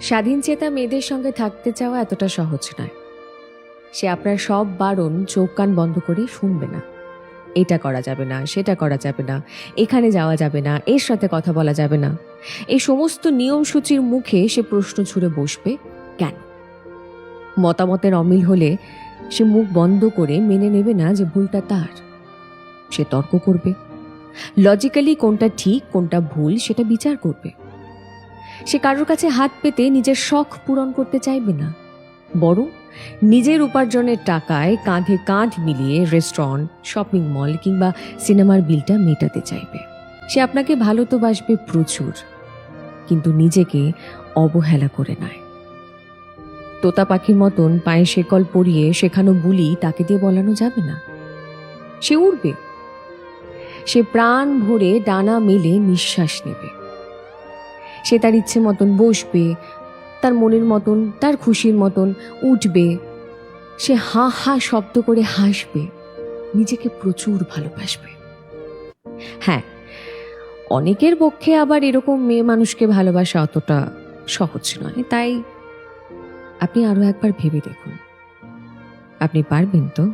স্বাধীনচেতা মেয়েদের সঙ্গে থাকতে চাওয়া এতটা সহজ নয়। সে আপনার সব বারণ চোখ কান বন্ধ করে শুনবে না। এটা করা যাবে না, সেটা করা যাবে না, এখানে যাওয়া যাবে না, এর সাথে কথা বলা যাবে না, এই সমস্ত নিয়মসূচির মুখে সে প্রশ্ন ছুড়ে বসবে কেন। মতামতের অমিল হলে সে মুখ বন্ধ করে মেনে নেবে না যে ভুলটা তার। সে তর্ক করবে, লজিক্যালি কোনটা ঠিক কোনটা ভুল সেটা বিচার করবে। সে কারোর কাছে হাত পেতে নিজের শখ পূরণ করতে চাইবে না, বরং নিজের উপার্জনের টাকায় কাঁধে কাঁধ মিলিয়ে রেস্টুরেন্ট, শপিং মল কিংবা সিনেমার বিলটা মেটাতে চাইবে। সে আপনাকে ভালো তো বাসবে প্রচুর, কিন্তু নিজেকে অবহেলা করে নয়। তোতা পাখির মতন পায়ে শেকল পরিয়ে শেখানো বুলি তাকে দিয়ে বলানো যাবে না। সে উড়বে, সে প্রাণ ভরে ডানা মেলে নিঃশ্বাস নেবে। সে তার ইচ্ছে মতন বসবে, তার মনের মতন, তার খুশির মতন উঠবে। সে হা হা শব্দ করে হাসবে, নিজেকে প্রচুর ভালোবাসবে। হ্যাঁ, অনেকের পক্ষে আবার এরকম মেয়ে মানুষকে ভালোবাসা অতটা সহজ নয়। তাই আপনি আরো একবার ভেবে দেখুন, আপনি পারবেন তো?